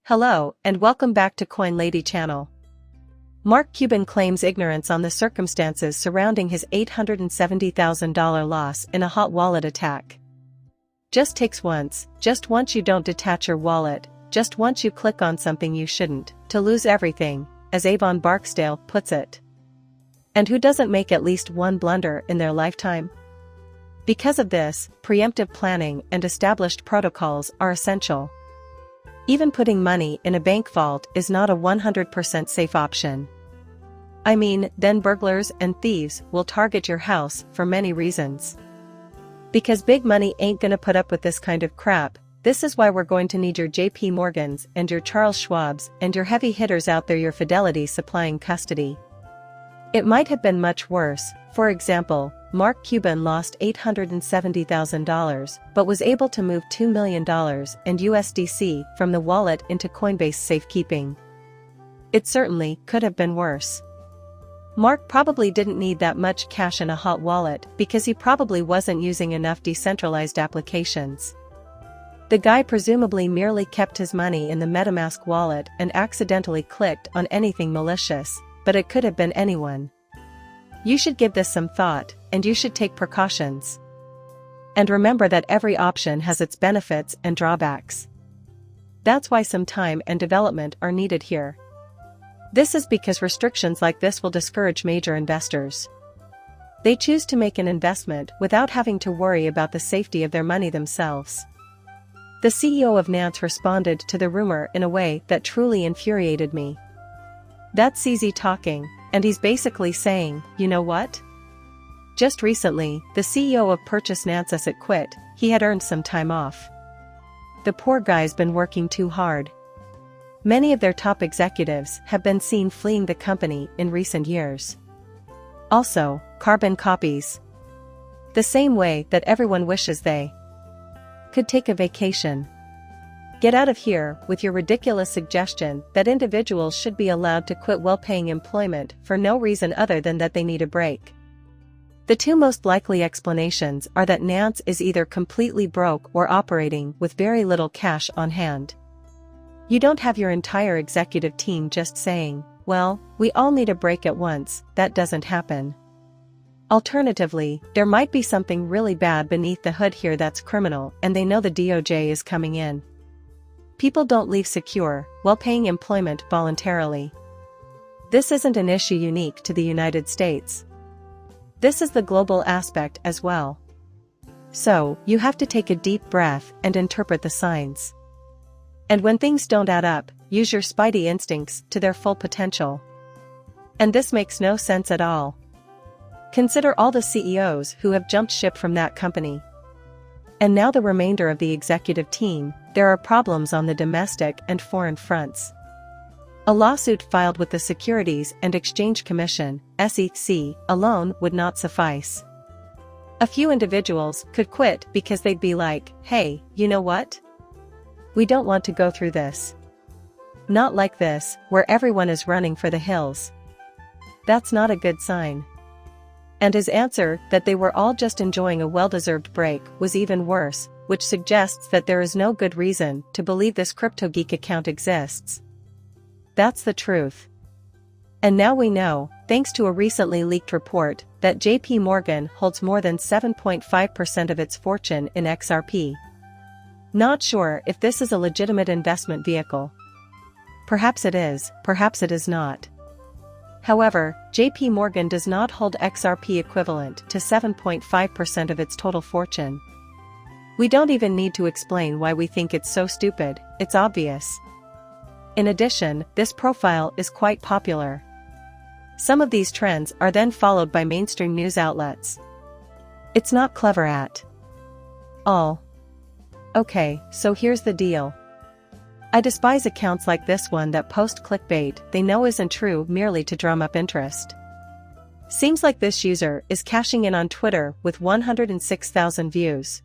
Hello, and welcome back to Coin Lady channel. Mark Cuban claims ignorance on the circumstances surrounding his $870,000 loss in a hot wallet attack. Just once you don't detach your wallet, just once you click on something you shouldn't, to lose everything, as Avon Barksdale puts it. And who doesn't make at least one blunder in their lifetime? Because of this, preemptive planning and established protocols are essential. Even putting money in a bank vault is not a 100% safe option. I mean, then burglars and thieves will target your house for many reasons. Because big money ain't gonna put up with this kind of crap. This is why we're going to need your JP Morgans and your Charles Schwabs and your heavy hitters out there, your Fidelity supplying custody. It might have been much worse. For example, Mark Cuban lost $870,000 but was able to move $2 million and USDC from the wallet into Coinbase safekeeping. It certainly could have been worse. Mark probably didn't need that much cash in a hot wallet because he probably wasn't using enough decentralized applications. The guy presumably merely kept his money in the MetaMask wallet and accidentally clicked on anything malicious, but it could have been anyone. You should give this some thought, and you should take precautions. And remember that every option has its benefits and drawbacks. That's why some time and development are needed here. This is because restrictions like this will discourage major investors. They choose to make an investment without having to worry about the safety of their money themselves. The CEO of Nance responded to the rumor in a way that truly infuriated me. That's CZ talking, and he's basically saying, you know what? Just recently, the CEO of Purchase Nance Asset quit. He had earned some time off. The poor guy's been working too hard. Many of their top executives have been seen fleeing the company in recent years. Also, carbon copies. The same way that everyone wishes they could take a vacation. Get out of here with your ridiculous suggestion that individuals should be allowed to quit well-paying employment for no reason other than that they need a break. The two most likely explanations are that Nance is either completely broke or operating with very little cash on hand. You don't have your entire executive team just saying, well, we all need a break at once. That doesn't happen. Alternatively, there might be something really bad beneath the hood here that's criminal, and they know the DOJ is coming in. People don't leave secure, well-paying employment voluntarily. This isn't an issue unique to the United States. This is the global aspect as well. So, you have to take a deep breath and interpret the signs. And when things don't add up, use your spidey instincts to their full potential. And this makes no sense at all. Consider all the CEOs who have jumped ship from that company. And now the remainder of the executive team. There are problems on the domestic and foreign fronts. A lawsuit filed with the Securities and Exchange Commission, SEC, alone would not suffice. A few individuals could quit because they'd be like, hey, you know what? We don't want to go through this. Not like this, where everyone is running for the hills. That's not a good sign. And his answer that they were all just enjoying a well-deserved break was even worse, which suggests that there is no good reason to believe this CryptoGeek account exists. That's the truth. And now we know, thanks to a recently leaked report, that JP Morgan holds more than 7.5% of its fortune in XRP. Not sure if this is a legitimate investment vehicle. Perhaps it is, perhaps it is not. However, JP Morgan does not hold XRP equivalent to 7.5% of its total fortune. We don't even need to explain why we think it's so stupid, it's obvious. In addition, this profile is quite popular. Some of these trends are then followed by mainstream news outlets. It's not clever at all. Okay, so here's the deal. I despise accounts like this one that post clickbait they know isn't true merely to drum up interest. Seems like this user is cashing in on Twitter with 106,000 views.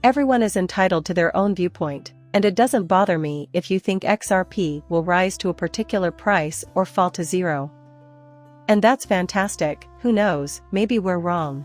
Everyone is entitled to their own viewpoint, and it doesn't bother me if you think XRP will rise to a particular price or fall to zero. And that's fantastic, who knows, maybe we're wrong.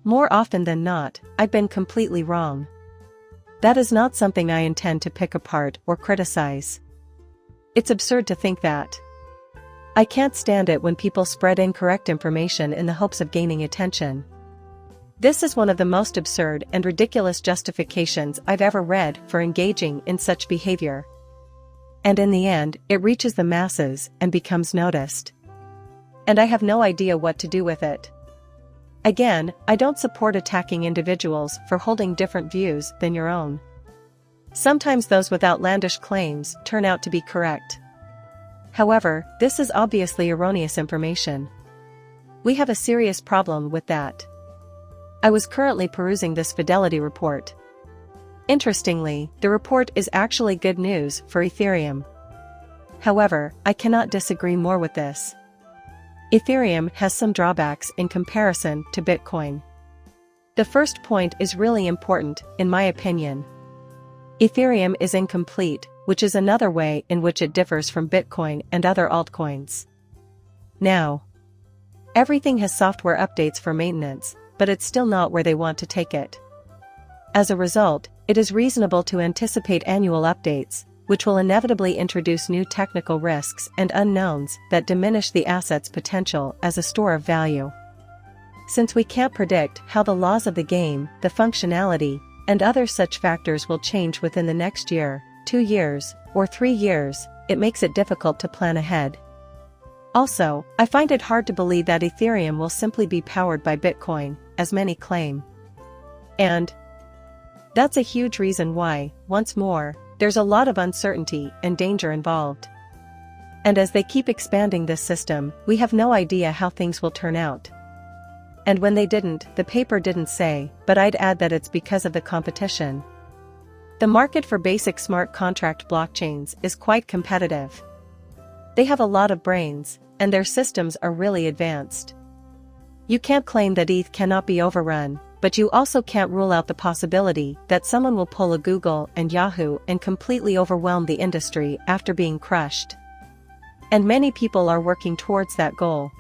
More often than not, I've been completely wrong. That is not something I intend to pick apart or criticize. It's absurd to think that. I can't stand it when people spread incorrect information in the hopes of gaining attention. This is one of the most absurd and ridiculous justifications I've ever read for engaging in such behavior. And in the end, it reaches the masses and becomes noticed. And I have no idea what to do with it. Again, I don't support attacking individuals for holding different views than your own. Sometimes those with outlandish claims turn out to be correct. However, this is obviously erroneous information. We have a serious problem with that. I was currently perusing this fidelity report. Interestingly, the report is actually good news for Ethereum. However, I cannot disagree more with this. Ethereum has some drawbacks in comparison to Bitcoin. The first point is really important, in my opinion. Ethereum is incomplete, which is another way in which it differs from Bitcoin and other altcoins. Now, everything has software updates for maintenance, but it's still not where they want to take it. As a result, it is reasonable to anticipate annual updates, which will inevitably introduce new technical risks and unknowns that diminish the asset's potential as a store of value. Since we can't predict how the laws of the game, the functionality, and other such factors will change within the next year, 2 years, or 3 years, it makes it difficult to plan ahead. Also, I find it hard to believe that Ethereum will simply be powered by Bitcoin, as many claim. And that's a huge reason why, once more, there's a lot of uncertainty and danger involved. And as they keep expanding this system, we have no idea how things will turn out. And when they didn't, the paper didn't say, but I'd add that it's because of the competition. The market for basic smart contract blockchains is quite competitive. They have a lot of brains, and their systems are really advanced. You can't claim that ETH cannot be overrun, but you also can't rule out the possibility that someone will pull a Google and Yahoo and completely overwhelm the industry after being crushed. And many people are working towards that goal.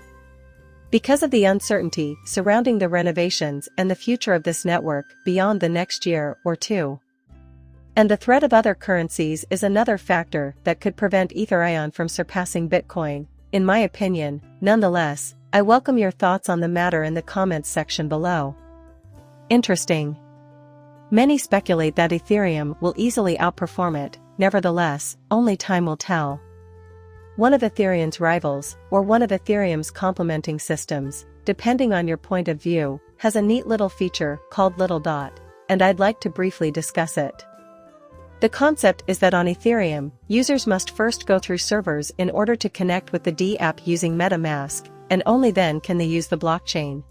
Because of the uncertainty surrounding the renovations and the future of this network beyond the next year or two. And the threat of other currencies is another factor that could prevent Ethereum from surpassing Bitcoin, in my opinion. Nonetheless, I welcome your thoughts on the matter in the comments section below. Interesting. Many speculate that Ethereum will easily outperform it, nevertheless, only time will tell. One of Ethereum's rivals, or one of Ethereum's complementing systems, depending on your point of view, has a neat little feature called Little Dot, and I'd like to briefly discuss it. The concept is that on Ethereum, users must first go through servers in order to connect with the D app using MetaMask, and only then can they use the blockchain.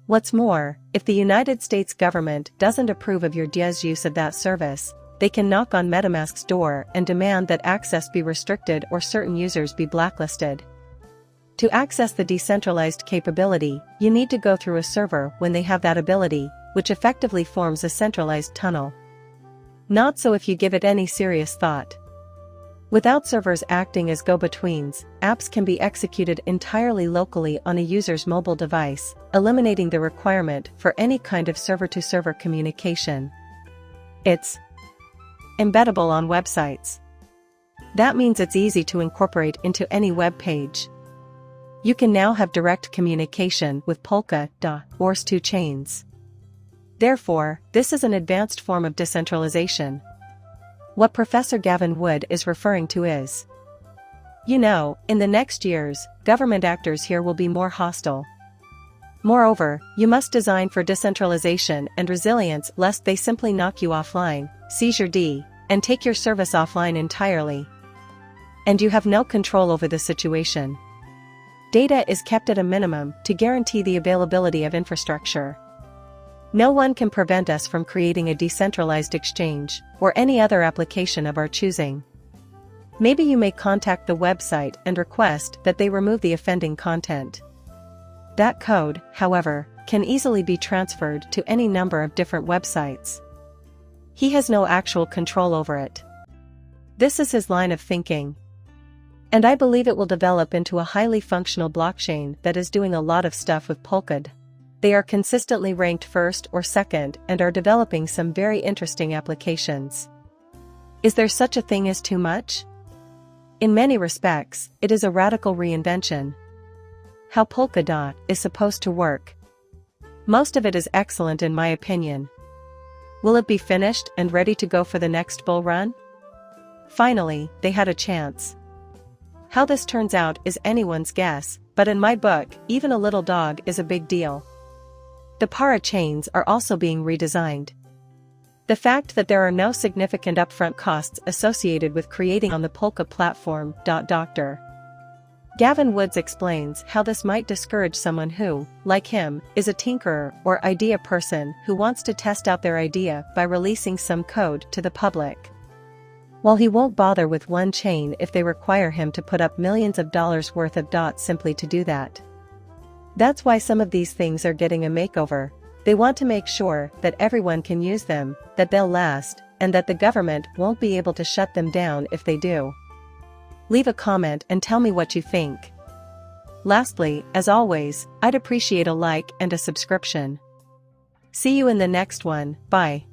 What's more, if the United States government doesn't approve of your DA's use of that service, they can knock on MetaMask's door and demand that access be restricted or certain users be blacklisted. To access the decentralized capability, you need to go through a server when they have that ability, which effectively forms a centralized tunnel. Not so if you give it any serious thought. Without servers acting as go-betweens, apps can be executed entirely locally on a user's mobile device, eliminating the requirement for any kind of server-to-server communication. It's embeddable on websites. That means it's easy to incorporate into any web page. You can now have direct communication with Polkadot or S2 chains. Therefore, this is an advanced form of decentralization. What Professor Gavin Wood is referring to is, in the next years, government actors here will be more hostile. Moreover, you must design for decentralization and resilience lest they simply knock you offline, seize your D, and take your service offline entirely. And you have no control over the situation. Data is kept at a minimum to guarantee the availability of infrastructure. No one can prevent us from creating a decentralized exchange, or any other application of our choosing. Maybe you may contact the website and request that they remove the offending content. That code, however, can easily be transferred to any number of different websites. He has no actual control over it. This is his line of thinking. And I believe it will develop into a highly functional blockchain that is doing a lot of stuff with Polkadot They are consistently ranked first or second and are developing some very interesting applications. Is there such a thing as too much? In many respects, it is a radical reinvention. How Polkadot is supposed to work. Most of it is excellent in my opinion. Will it be finished and ready to go for the next bull run? Finally, they had a chance. How this turns out is anyone's guess, but in my book, even a little dog is a big deal. The para chains are also being redesigned. The fact that there are no significant upfront costs associated with creating on the Polka platform. Dr. Gavin Woods explains how this might discourage someone who, like him, is a tinkerer or idea person who wants to test out their idea by releasing some code to the public. While he won't bother with one chain if they require him to put up millions of dollars worth of dots simply to do that. That's why some of these things are getting a makeover. They want to make sure that everyone can use them, that they'll last, and that the government won't be able to shut them down if they do. Leave a comment and tell me what you think. Lastly, as always, I'd appreciate a like and a subscription. See you in the next one, bye.